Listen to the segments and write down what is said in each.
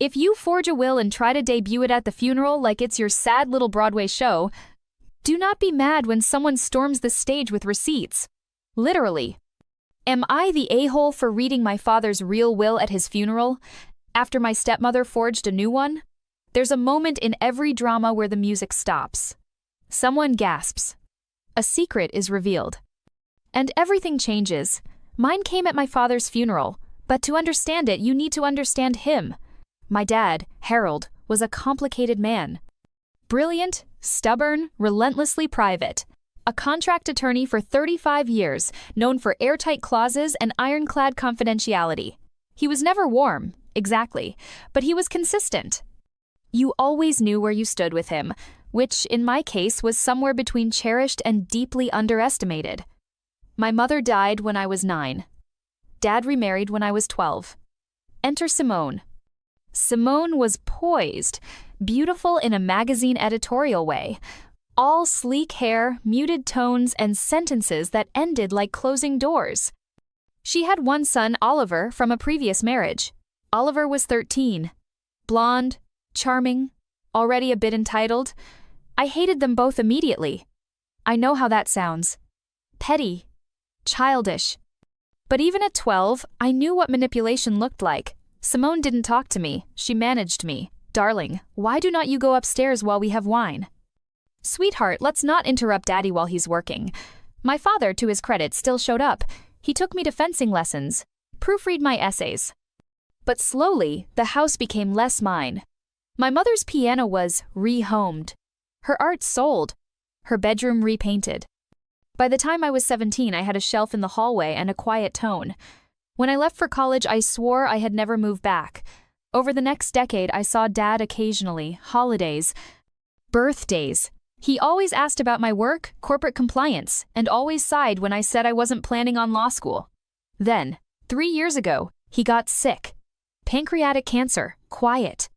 If you forge a will and try to debut it at the funeral like it's your sad little Broadway show, do not be mad when someone storms the stage with receipts. Literally. Am I the a-hole for reading my father's real will at his funeral, after my stepmother forged a new one? There's a moment in every drama where the music stops. Someone gasps. A secret is revealed. And everything changes. Mine came at my father's funeral, but to understand it, you need to understand him. My dad, Harold, was a complicated man. Brilliant, stubborn, relentlessly private. A contract attorney for 35 years, known for airtight clauses and ironclad confidentiality. He was never warm, exactly, but he was consistent. You always knew where you stood with him, which, in my case, was somewhere between cherished and deeply underestimated. My mother died when I was 9. Dad remarried when I was 12. Enter Simone. Simone was poised, beautiful in a magazine editorial way. All sleek hair, muted tones, and sentences that ended like closing doors. She had one son, Oliver, from a previous marriage. Oliver was 13. Blonde, charming, already a bit entitled. I hated them both immediately. I know how that sounds. Petty. Childish. But even at 12, I knew what manipulation looked like. Simone didn't talk to me, she managed me. Darling, why do not you go upstairs while we have wine? Sweetheart, let's not interrupt Daddy while he's working. My father, to his credit, still showed up. He took me to fencing lessons, proofread my essays. But slowly, the house became less mine. My mother's piano was rehomed. Her art sold. Her bedroom repainted. By the time I was 17, I had a shelf in the hallway and a quiet tone. When I left for college, I swore I had never moved back. Over the next decade, I saw Dad occasionally, holidays, birthdays. He always asked about my work, corporate compliance, and always sighed when I said I wasn't planning on law school. Then, 3 years ago, he got sick. Pancreatic cancer, quiet.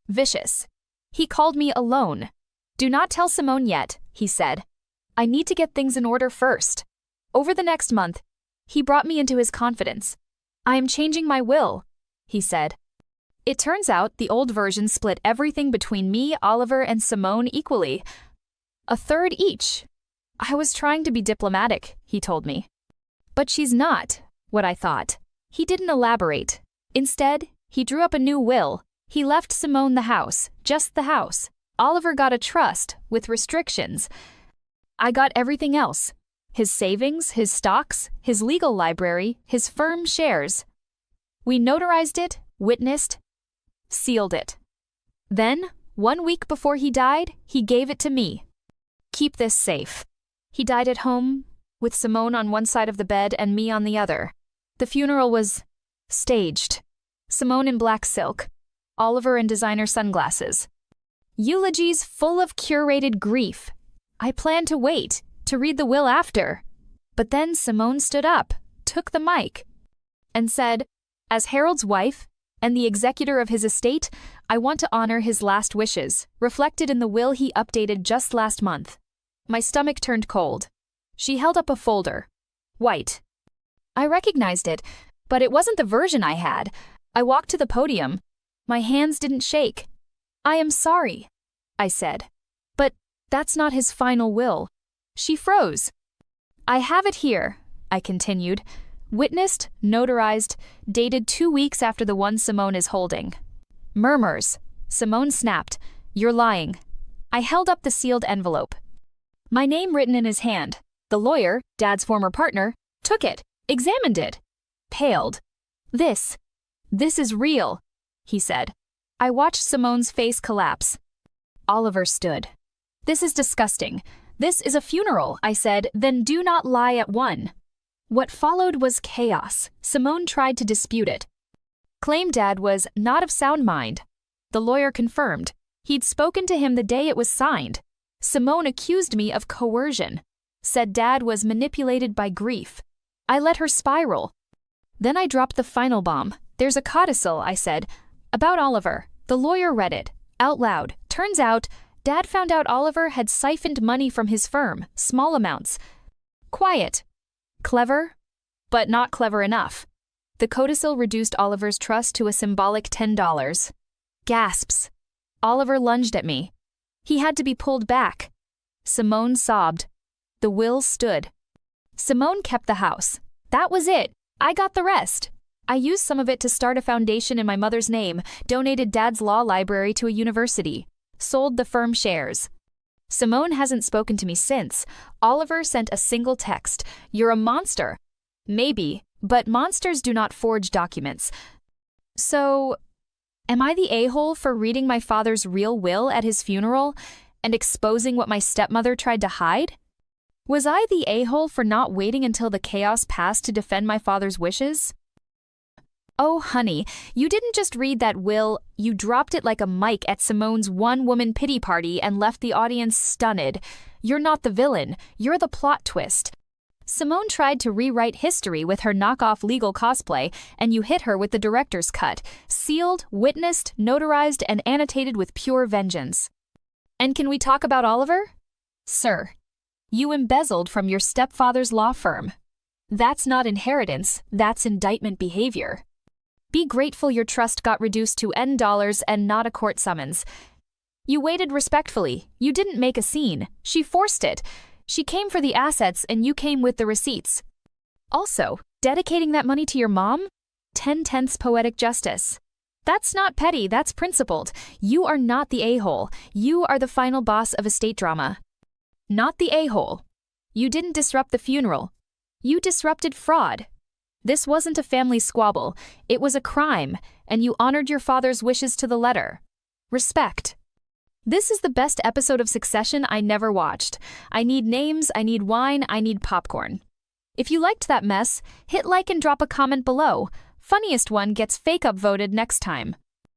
Vicious. He called me alone. Do not tell Simone yet, he said. I need to get things in order first. Over the next month, he brought me into his confidence. I am changing my will, he said. It turns out the old version split everything between me, Oliver, and Simone equally. A third each. I was trying to be diplomatic, he told me. But she's not, what I thought. He didn't elaborate. Instead, he drew up a new will. He left Simone the house, just the house. Oliver got a trust, with restrictions. I got everything else. His savings, his stocks, his legal library, his firm shares. We notarized it, witnessed, sealed it. Then, 1 week before he died, he gave it to me. Keep this safe. He died at home, with Simone on one side of the bed and me on the other. The funeral was staged. Simone in black silk, Oliver in designer sunglasses. Eulogies full of curated grief. I planned to wait, to read the will after. But then Simone stood up, took the mic, and said, as Harold's wife and the executor of his estate, I want to honor his last wishes, reflected in the will he updated just last month. My stomach turned cold. She held up a folder. White. I recognized it, but it wasn't the version I had. I walked to the podium. My hands didn't shake. I am sorry, I said. But that's not his final will. She froze. I have it here, I continued. Witnessed, notarized, dated 2 weeks after the one Simone is holding. Murmurs. Simone snapped. You're lying. I held up the sealed envelope. My name written in his hand. The lawyer, Dad's former partner, took it, examined it. Paled. This is real, he said. I watched Simone's face collapse. Oliver stood. This is disgusting. This is a funeral, I said, then do not lie at one. What followed was chaos. Simone tried to dispute it. Claimed Dad was not of sound mind. The lawyer confirmed. He'd spoken to him the day it was signed. Simone accused me of coercion. Said Dad was manipulated by grief. I let her spiral. Then I dropped the final bomb. There's a codicil, I said, about Oliver. The lawyer read it, out loud. Turns out, Dad found out Oliver had siphoned money from his firm, small amounts. Quiet. Clever, but not clever enough. The codicil reduced Oliver's trust to a symbolic $10. Gasps. Oliver lunged at me. He had to be pulled back. Simone sobbed. The will stood. Simone kept the house. That was it. I got the rest. I used some of it to start a foundation in my mother's name, donated Dad's law library to a university, sold the firm shares. Simone hasn't spoken to me since. Oliver sent a single text. You're a monster. Maybe, but monsters do not forge documents. So, am I the a-hole for reading my father's real will at his funeral and exposing what my stepmother tried to hide? Was I the a-hole for not waiting until the chaos passed to defend my father's wishes? Oh, honey, you didn't just read that will, you dropped it like a mic at Simone's one-woman pity party and left the audience stunned. You're not the villain, you're the plot twist. Simone tried to rewrite history with her knockoff legal cosplay, and you hit her with the director's cut, sealed, witnessed, notarized, and annotated with pure vengeance. And can we talk about Oliver? Sir, you embezzled from your stepfather's law firm. That's not inheritance, that's indictment behavior. Be grateful your trust got reduced to N dollars and not a court summons. You waited respectfully. You didn't make a scene. She forced it. She came for the assets and you came with the receipts. Also, dedicating that money to your mom? 10/10 poetic justice. That's not petty, that's principled. You are not the a-hole. You are the final boss of estate drama. Not the a-hole. You didn't disrupt the funeral. You disrupted fraud. This wasn't a family squabble, it was a crime, and you honored your father's wishes to the letter. Respect. This is the best episode of Succession I never watched. I need names, I need wine, I need popcorn. If you liked that mess, hit like and drop a comment below. Funniest one gets fake upvoted next time.